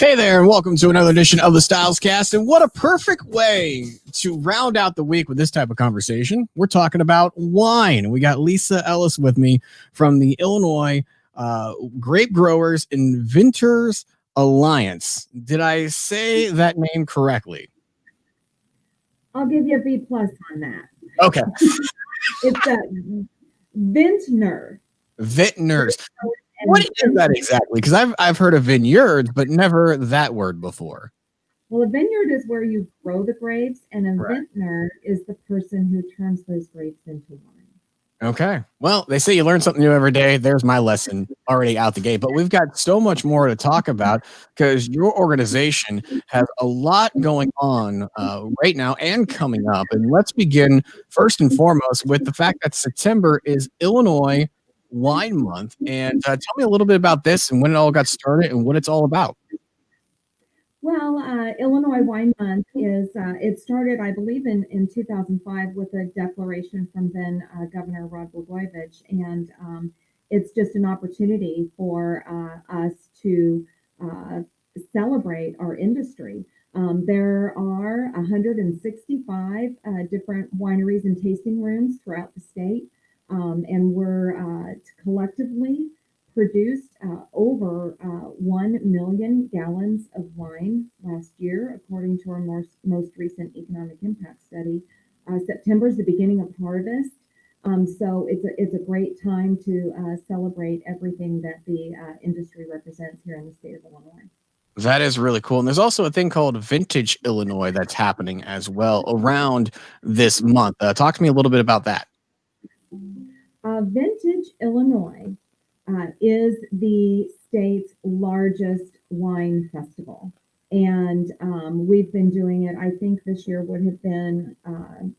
Hey there, and welcome to another edition of the Styles Cast. And what a perfect way to round out the week with this type of conversation. We're talking about wine. We got Lisa Ellis with me from the Illinois Grape Growers and Vintners Alliance. Did I say that name correctly? I'll give you a B+ on that. Okay. It's a vintner. Vintners. What is that exactly? Because I've heard of vineyards, but never that word before. Well, a vineyard is where you grow the grapes, and a Right. vintner is the person who turns those grapes into wine. Okay. Well, they say you learn something new every day. There's my lesson already out the gate. But we've got so much more to talk about because your organization has a lot going on right now and coming up. And let's begin first and foremost with the fact that September is Illinois Wine Month. And tell me a little bit about this and when it all got started and what it's all about. Well, Illinois Wine Month is, it started, I believe, in 2005 with a declaration from then Governor Rod Blagojevich. And it's just an opportunity for us to celebrate our industry. There are 165 different wineries and tasting rooms throughout the state. And we're collectively produced over 1 million gallons of wine last year, according to our most recent economic impact study. September is the beginning of harvest, so it's a great time to celebrate everything that the industry represents here in the state of Illinois. That is really cool. And there's also a thing called Vintage Illinois that's happening as well around this month. Talk to me a little bit about that. Vintage Illinois is the state's largest wine festival. And we've been doing it, I think this year would have been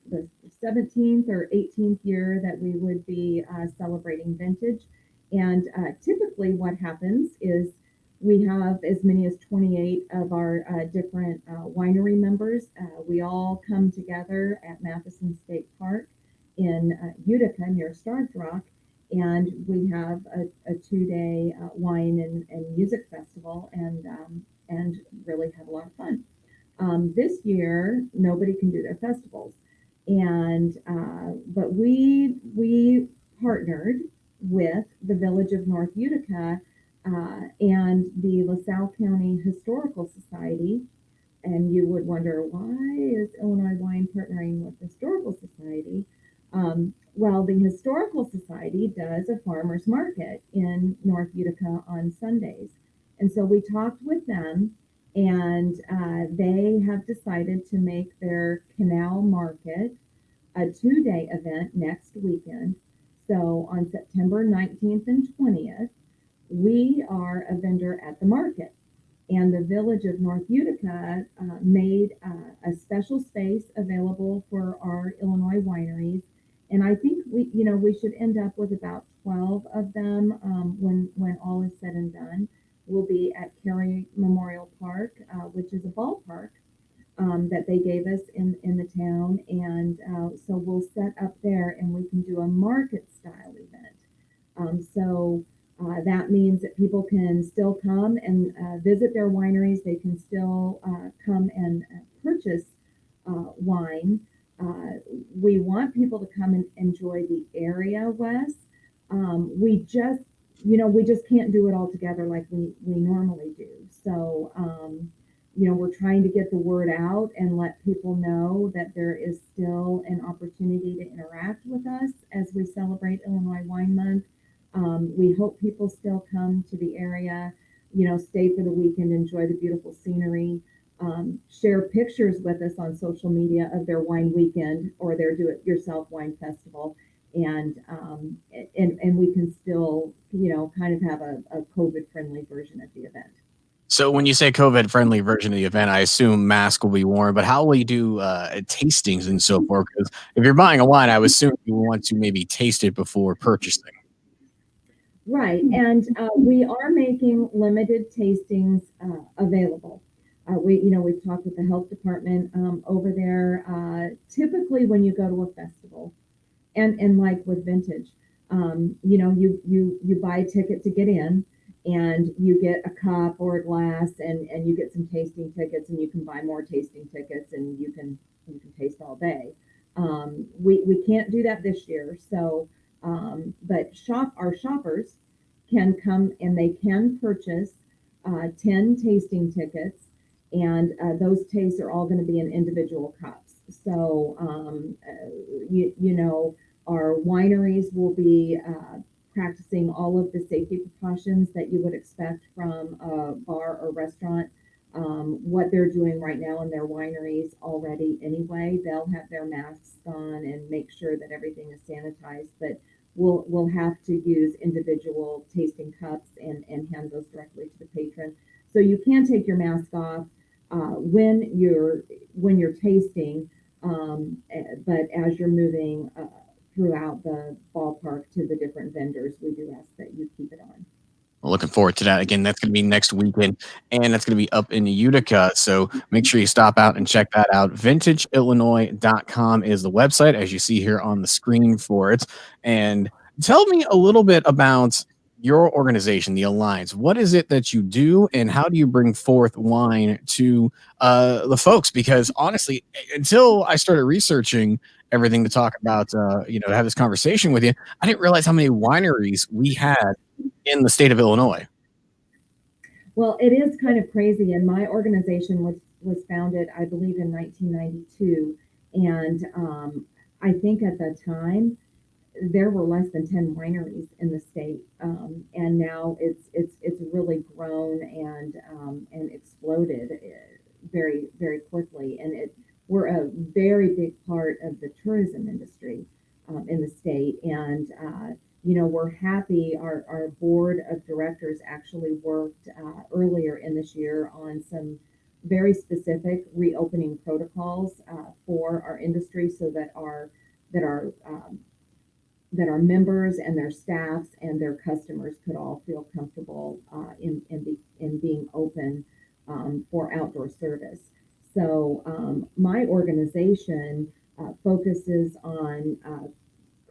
the 17th or 18th year that we would be celebrating vintage. And typically what happens is we have as many as 28 of our different winery members. We all come together at Matheson State Park in Utica near Starved Rock, and we have a 2-day wine and music festival, and really have a lot of fun. This year, nobody can do their festivals, and but we partnered with the Village of North Utica and the LaSalle County Historical Society. And you would wonder, why is Illinois Wine partnering with the Historical Society? Well, the Historical Society does a farmer's market in North Utica on Sundays. And so we talked with them, and they have decided to make their Canal Market a 2-day event next weekend. So on September 19th and 20th, we are a vendor at the market. And the Village of North Utica made a special space available for our Illinois wineries. And I think we should end up with about 12 of them when all is said and done. We'll be at Cary Memorial Park, which is a ballpark that they gave us in the town. And so we'll set up there and we can do a market style event. So that means that people can still come and visit their wineries. They can still come and purchase wine. We want people to come and enjoy the area, Wes. We just can't do it all together like we normally do. So, we're trying to get the word out and let people know that there is still an opportunity to interact with us as we celebrate Illinois Wine Month. We hope people still come to the area, stay for the weekend, enjoy the beautiful scenery, share pictures with us on social media of their wine weekend or their do-it-yourself wine festival. And we can still, kind of have a COVID-friendly version of the event. So when you say COVID-friendly version of the event, I assume mask will be worn, but how will you do tastings and so forth? Because if you're buying a wine, I would assume you want to maybe taste it before purchasing. Right, and we are making limited tastings available. We've talked with the health department over there. Typically, when you go to a festival, and like with vintage, you buy a ticket to get in, and you get a cup or a glass, and you get some tasting tickets, and you can buy more tasting tickets, and you can taste all day. We can't do that this year, so but our shoppers can come and they can purchase 10 tasting tickets, and those tastes are all going to be in individual cups. So you know, our wineries will be practicing all of the safety precautions that you would expect from a bar or restaurant. What they're doing right now in their wineries already anyway, they'll have their masks on and make sure that everything is sanitized, but we'll have to use individual tasting cups and hand those directly to the patron. So you can take your mask off when you're tasting, but as you're moving throughout the ballpark to the different vendors, we do ask that you keep it on. Well, looking forward to that. Again, that's going to be next weekend, and that's going to be up in Utica. So make sure you stop out and check that out. VintageIllinois.com is the website, as you see here on the screen for it. And tell me a little bit about your organization, the Alliance. What is it that you do, and how do you bring forth wine to the folks? Because honestly, until I started researching everything to talk about, to have this conversation with you, I didn't realize how many wineries we had in the state of Illinois. Well, it is kind of crazy, and my organization was founded, I believe, in 1992, and I think at the time there were less than 10 wineries in the state, and now it's really grown and exploded very very quickly, and we're a very big part of the tourism industry in the state, and we're happy. Our board of directors actually worked earlier in this year on some very specific reopening protocols for our industry, so that that our our members and their staffs and their customers could all feel comfortable in being open for outdoor service. So my organization focuses on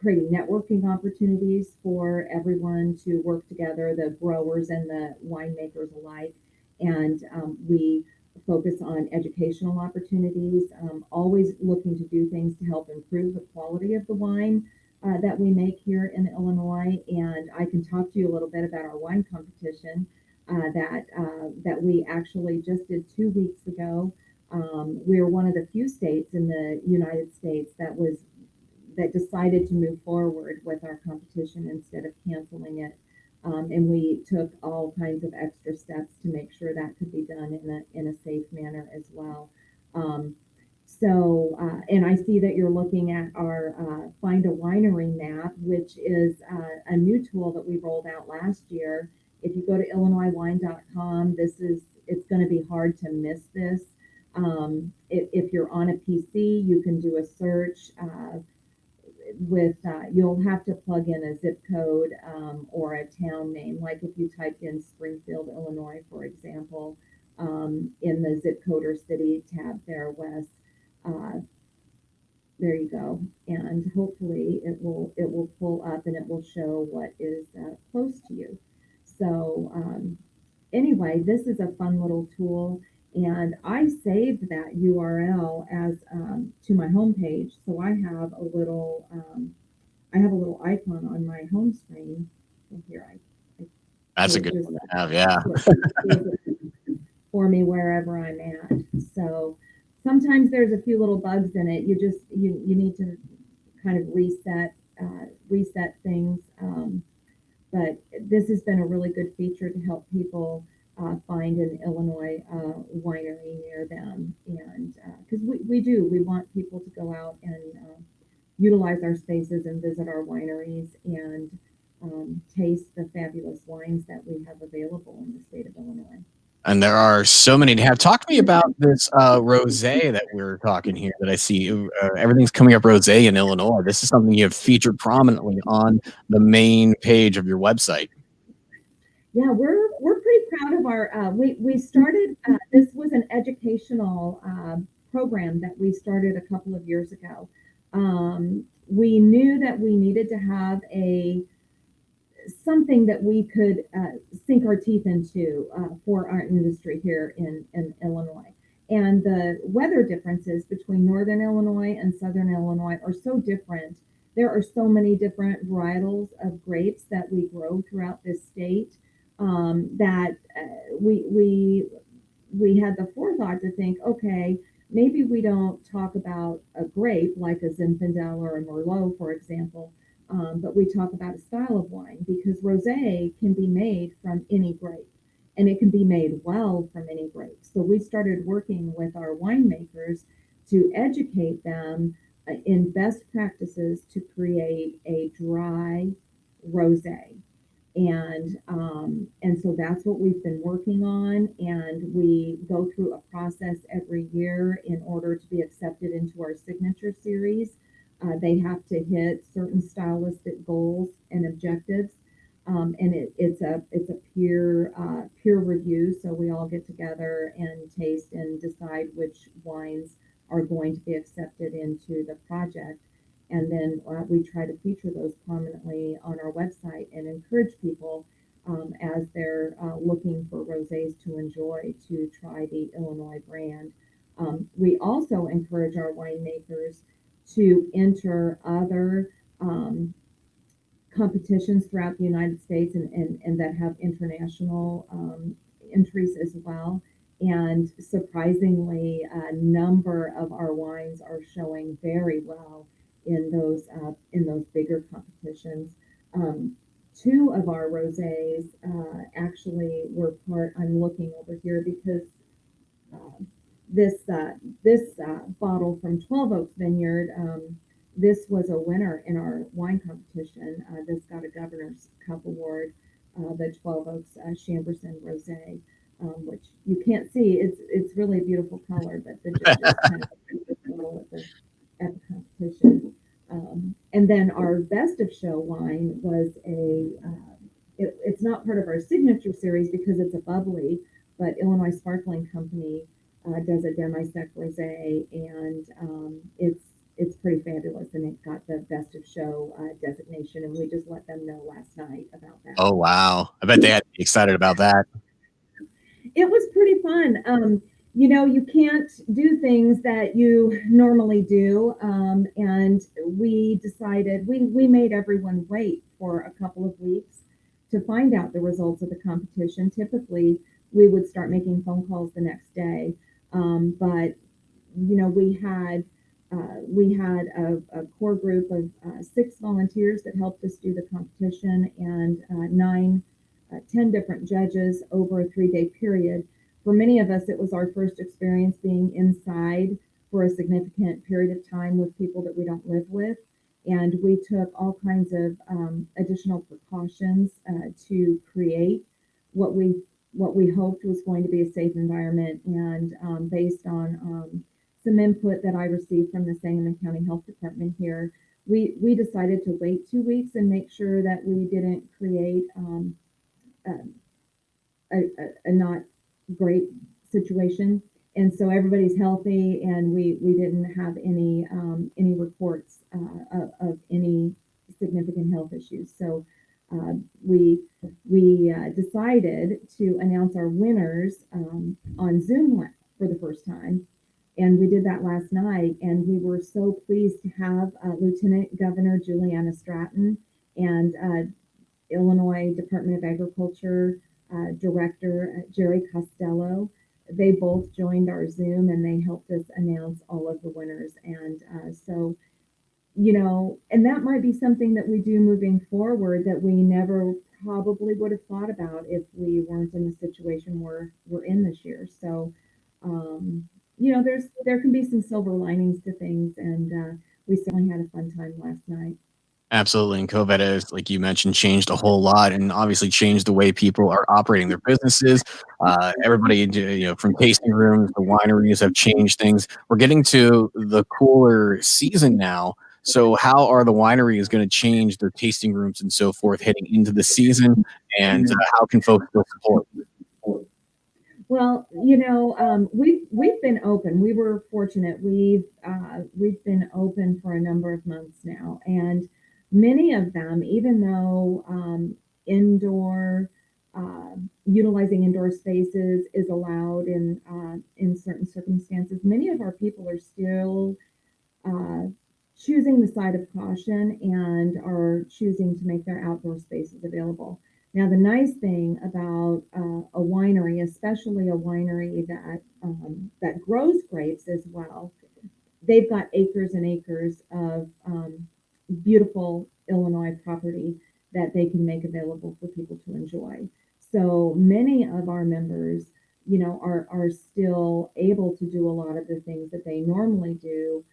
creating networking opportunities for everyone to work together, the growers and the winemakers alike. And we focus on educational opportunities, always looking to do things to help improve the quality of the wine that we make here in Illinois. And I can talk to you a little bit about our wine competition that we actually just did 2 weeks ago. We're one of the few states in the United States that decided to move forward with our competition instead of canceling it. And we took all kinds of extra steps to make sure that could be done in a safe manner as well. And I see that you're looking at our Find a Winery map, which is a new tool that we rolled out last year. If you go to IllinoisWine.com, it's going to be hard to miss this. If you're on a PC, you can do a search you'll have to plug in a zip code or a town name. Like if you typed in Springfield, Illinois, for example, in the zip code or city tab there, Wes, there you go. And hopefully it will pull up and it will show what is close to you. So anyway, this is a fun little tool. And I saved that URL as to my homepage. So I have a little icon on my home screen. So here That's a good one to have, yeah. For me wherever I'm at. So sometimes there's a few little bugs in it. You need to kind of reset things. But this has been a really good feature to help people find an Illinois winery near them. And because we want people to go out and utilize our spaces and visit our wineries and taste the fabulous wines that we have available in the state of Illinois. And there are so many to have. Talk to me about this rosé that we're talking here that I see. Everything's coming up rosé in Illinois. This is something you have featured prominently on the main page of your website. Yeah, we're pretty proud of our. We started. This was an educational program that we started a couple of years ago. We knew that we needed to have a something that we could sink our teeth into for our industry here in Illinois. And the weather differences between northern Illinois and southern Illinois are so different. There are so many different varietals of grapes that we grow throughout this state that we had the forethought to think, okay, maybe we don't talk about a grape like a Zinfandel or a Merlot, for example, but we talk about a style of wine because rosé can be made from any grape and it can be made well from any grape. So we started working with our winemakers to educate them in best practices to create a dry rosé. And so that's what we've been working on, and we go through a process every year in order to be accepted into our signature series. They have to hit certain stylistic goals and objectives, and it's a peer review. So we all get together and taste and decide which wines are going to be accepted into the project. And then we try to feature those prominently on our website and encourage people as they're looking for rosés to enjoy to try the Illinois brand. We also encourage our winemakers to enter other competitions throughout the United States and that have international entries as well. And surprisingly, a number of our wines are showing very well in those bigger competitions. Two of our rosés actually were part. I'm looking over here because uh, this bottle from 12 Oaks Vineyard. This was a winner in our wine competition. This got a Governor's Cup Award, the 12 Oaks Chamberson Rosé, which you can't see. It's really a beautiful color, but the judges kind of at the competition. And then our best of show wine was it's not part of our signature series because it's a bubbly, but Illinois Sparkling Company does a demi-sec rosé, and it's pretty fabulous, and it got the best of show designation, and we just let them know last night about that. Oh, wow. I bet they had to be excited about that. It was pretty fun. You can't do things that you normally do. And we decided we made everyone wait for a couple of weeks to find out the results of the competition. Typically, we would start making phone calls the next day. But we had a core group of 6 volunteers that helped us do the competition, and 10 different judges over a 3-day period. For many of us, it was our first experience being inside for a significant period of time with people that we don't live with. And we took all kinds of additional precautions to create what we hoped was going to be a safe environment. And based on some input that I received from the Sangamon County Health Department here, we decided to wait 2 weeks and make sure that we didn't create a not great situation. And so everybody's healthy, and we didn't have any reports of any significant health issues. So we decided to announce our winners on Zoom for the first time, and we did that last night. And we were so pleased to have Lieutenant Governor Juliana Stratton and Illinois Department of Agriculture Director Jerry Costello. They both joined our Zoom, and they helped us announce all of the winners. And so, and that might be something that we do moving forward that we never probably would have thought about if we weren't in the situation we're in this year. So, there can be some silver linings to things, and we certainly had a fun time last night. Absolutely. And COVID has, like you mentioned, changed a whole lot and obviously changed the way people are operating their businesses. Everybody, from tasting rooms, the wineries have changed things. We're getting to the cooler season now. So, how are the wineries going to change their tasting rooms and so forth heading into the season? And how can folks still support? Well, we've been open. We were fortunate. We've been open for a number of months now, and many of them, even though indoor utilizing indoor spaces is allowed in certain circumstances. Many of our people are still uh, choosing the side of caution and are choosing to make their outdoor spaces available. Now, the nice thing about a winery, especially a winery that grows grapes as well, they've got acres and acres of beautiful Illinois property that they can make available for people to enjoy. So many of our members, are still able to do a lot of the things that they normally do.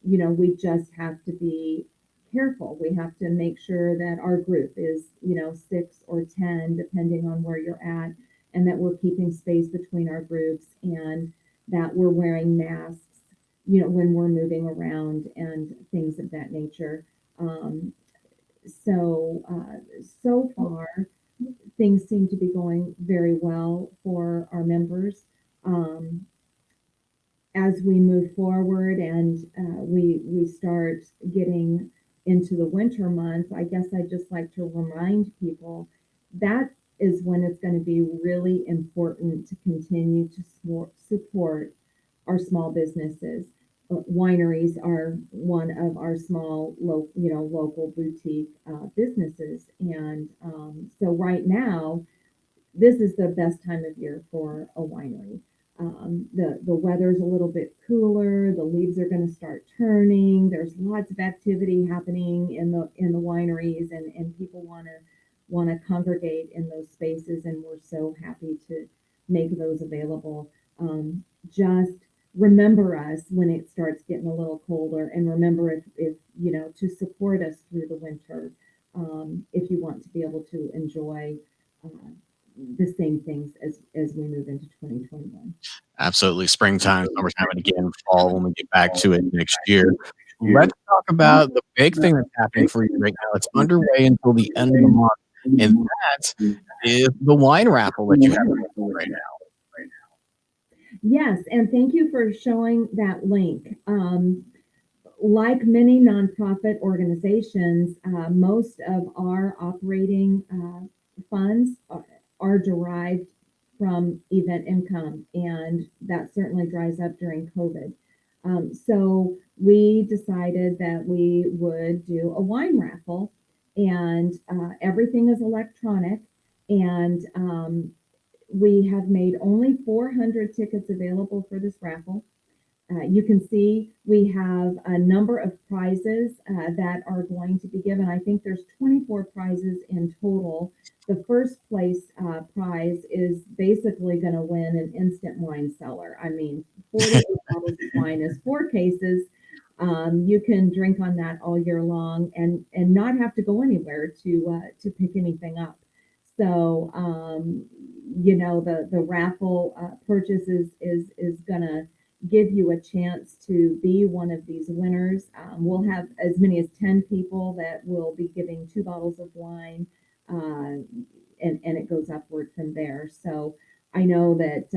We just have to be careful. We have to make sure that our group is, 6 or 10, depending on where you're at, and that we're keeping space between our groups and that we're wearing masks, when we're moving around and things of that nature. Um, so far, things seem to be going very well for our members. Um, as we move forward and we start getting into the winter months, I guess I'd just like to remind people that is when it's going to be really important to continue to support our small businesses. Wineries are one of our small, local boutique businesses, and so right now this is the best time of year for a winery. The weather's a little bit cooler. The leaves are going to start turning. There's lots of activity happening in the wineries, and people want to congregate in those spaces, and we're so happy to make those available. Just remember us when it starts getting a little colder, and remember if to support us through the winter, if you want to be able to enjoy uh, the same things as we move into 2021. Absolutely. Springtime, summertime, and again, fall when we get back to it next year. Let's talk about the big thing that's happening for you right now. It's underway until the end of the month, and that is the wine raffle that you have right now. Yes, and thank you for showing that link. Like many nonprofit organizations, most of our operating funds are derived from event income, and that certainly dries up during COVID. So we decided that we would do a wine raffle, and everything is electronic, and we have made only 400 tickets available for this raffle. You can see we have a number of prizes that are going to be given. I think there's 24 prizes in total. The first place prize is basically going to win an instant wine cellar. I mean, 48 bottles of wine is 4 cases. You can drink on that all year long and not have to go anywhere to pick anything up. So the raffle purchase is gonna give you a chance to be one of these winners. We'll have as many as 10 people that will be giving 2 bottles of wine, and it goes upward from there. So I know that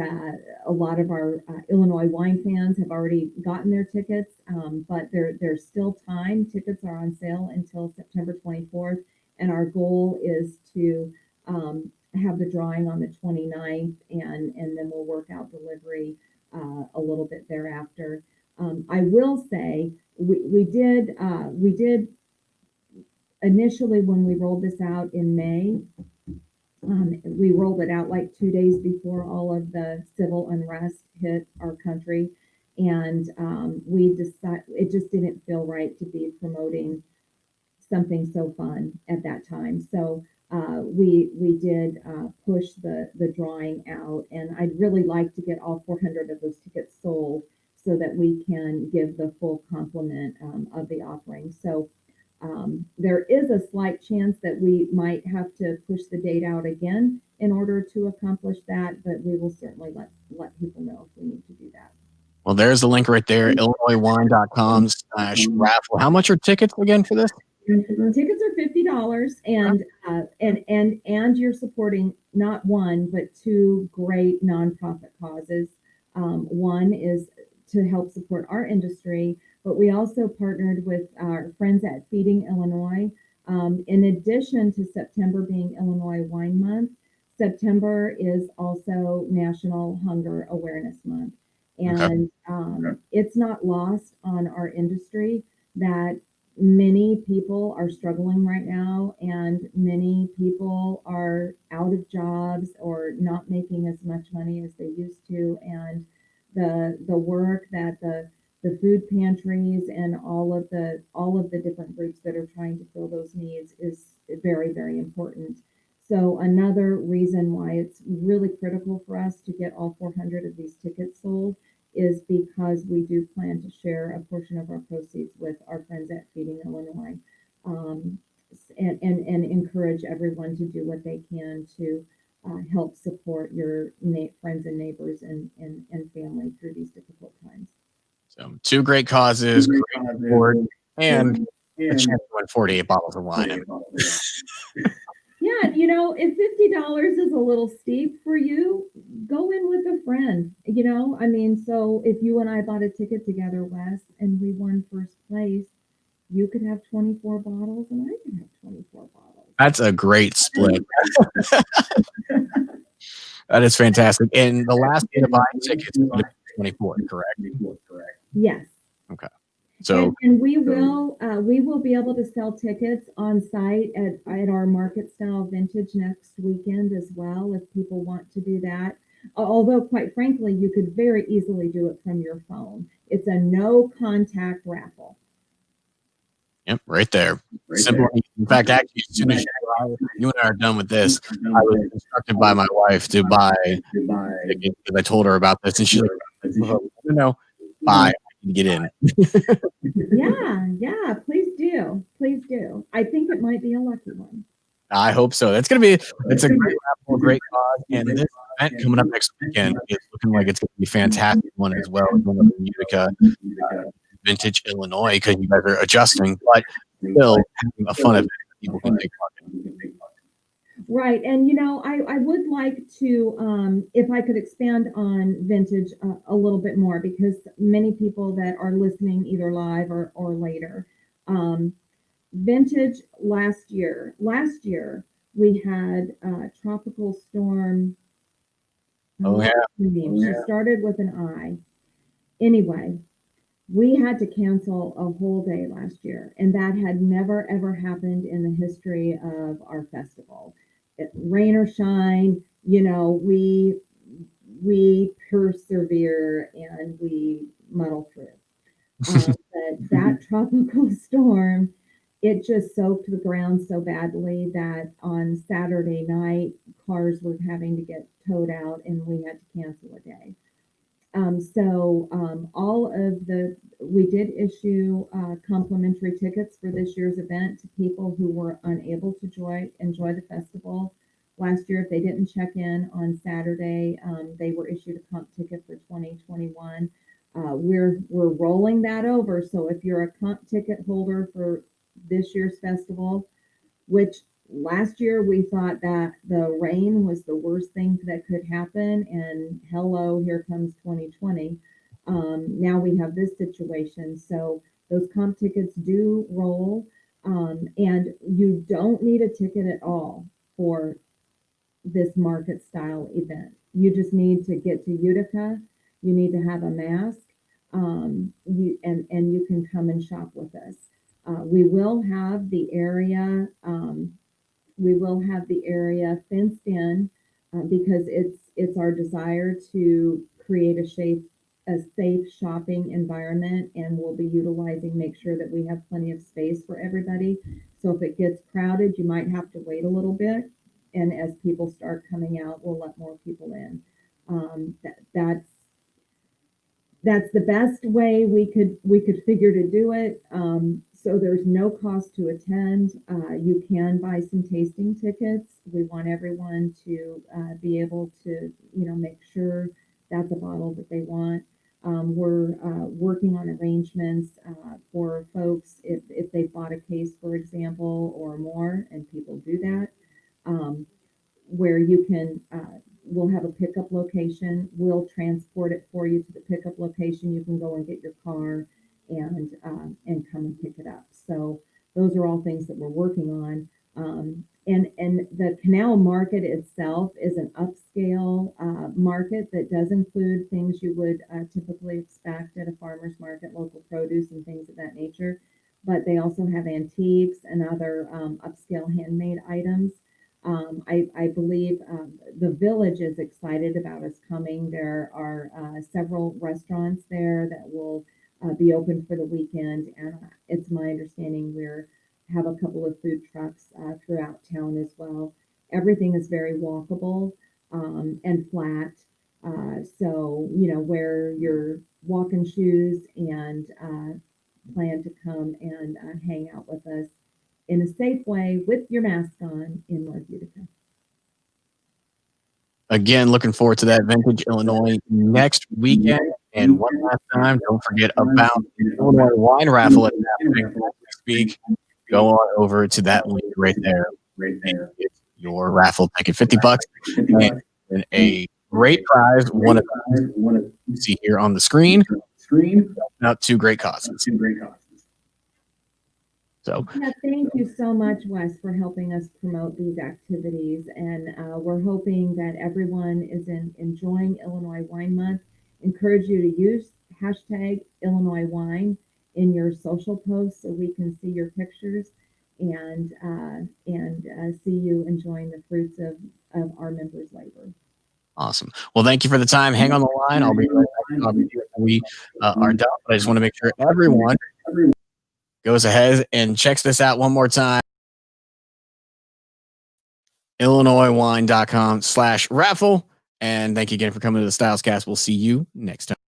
a lot of our Illinois wine fans have already gotten their tickets, but there's still time. Tickets are on sale until September 24th, and our goal is to have the drawing on the 29th, and then we'll work out delivery a little bit thereafter. I will say we did initially when we rolled this out in May. We rolled it out like 2 days before all of the civil unrest hit our country, and we decided it just didn't feel right to be promoting something so fun at that time. So we did push the drawing out, and I'd really like to get all 400 of those tickets sold so that we can give the full complement of the offering. So there is a slight chance that we might have to push the date out again in order to accomplish that, but we will certainly let people know if we need to do that. Well, there's the link right there, illinoiswine.com/raffle. How much are tickets again for this? Tickets are $50, and you're supporting not one but 2 great nonprofit causes. One is to help support our industry, but we also partnered with our friends at Feeding Illinois. In addition to September being Illinois Wine Month, September is also National Hunger Awareness Month. Okay. And it's not lost on our industry that many people are struggling right now, and many people are out of jobs or not making as much money as they used to. And the work that the food pantries and all of the different groups that are trying to fill those needs is very, very important. So another reason why it's really critical for us to get all 400 of these tickets sold is because we do plan to share a portion of our proceeds with our friends at Feeding Illinois, um, and encourage everyone to do what they can to help support your friends and neighbors and family through these difficult times. So two great causes, great support, and a chance to win 48 bottles of wine. I mean, Yeah, if $50 is a little steep for you, go in with a friend. I mean, so if you and I bought a ticket together, Wes, and we won first place, you could have 24 bottles and I could have 24 bottles. that's a great split. That is fantastic. And the last day to buy tickets is the 24th, correct? Yes. Okay. So And we will be able to sell tickets on site at our market style vintage next weekend as well, if people want to do that. Although, quite frankly, you could very easily do it from your phone. It's a no contact raffle. yep, right there. Simple. In fact, actually, as soon as you and I are done with this, I was instructed by my wife to buy tickets because I told her about this, and she's like, "No, buy, I can get in." Yeah, please do. I think it might be a lucky one. I hope so. It's a great raffle, a great cause, and this event coming up next weekend is looking like it's going to be a fantastic one as well. It's going to be Utica, Vintage Illinois, because you guys are adjusting, but still having a fun event that people can take part in. Right. And, I would like to, if I could expand on vintage a little bit more, because many people that are listening either live or later, vintage last year we had tropical storm. Oh yeah. She started with an I. Anyway, we had to cancel a whole day last year, and that had never ever happened in the history of our festival. Rain or shine, we persevere and we muddle through. But that tropical storm, it just soaked the ground so badly that on Saturday night, cars were having to get towed out, and we had to cancel a day. We did issue complimentary tickets for this year's event to people who were unable to enjoy the festival last year. If they didn't check in on Saturday, they were issued a comp ticket for 2021. We're rolling that over. So if you're a comp ticket holder for this year's festival, which last year we thought that the rain was the worst thing that could happen, and hello, here comes 2020. Now we have this situation, so those comp tickets do roll, and you don't need a ticket at all for this market style event. You just need to get to Utica. You need to have a mask, and you can come and shop with us. We will have the area. We will have the area fenced in, because it's our desire to create a safe shopping environment, and we'll be make sure that we have plenty of space for everybody. So if it gets crowded, you might have to wait a little bit, and as people start coming out, we'll let more people in. That's the best way we could figure to do it. So there's no cost to attend. You can buy some tasting tickets. We want everyone to be able to, make sure that's a bottle that they want. We're working on arrangements for folks if they bought a case, for example, or more, and people do that, where you can. We'll have a pickup location. We'll transport it for you to the pickup location. You can go and get your car and come and pick it up. So those are all things that we're working on. And the canal market itself is an upscale market that does include things you would typically expect at a farmer's market, local produce and things of that nature. But they also have antiques and other upscale handmade items. I believe the village is excited about us coming. There are several restaurants there that will be open for the weekend, and it's my understanding we're have a couple of food trucks throughout town as well. Everything is very walkable and flat. So, wear your walking shoes and plan to come and hang out with us in a safe way with your mask on in North Utica. Again, looking forward to that Vintage Illinois next weekend. And one last time, don't forget about the Illinois Wine Raffle at happening as we speak. Go on over to that link right there and get your raffle ticket, $50, and a great prize, one of them you see here on the screen. Out two great causes. So yeah, thank you so much, Wes, for helping us promote these activities. And we're hoping that everyone is enjoying Illinois Wine Month. Encourage you to use hashtag Illinois Wine in your social posts so we can see your pictures and see you enjoying the fruits of our members' labor. Awesome. Well, thank you for the time. Hang on the line. I'll be right back. We are done. But I just want to make sure everyone goes ahead and checks this out one more time. IllinoisWine.com/raffle. And thank you again for coming to the Stylescast. We'll see you next time.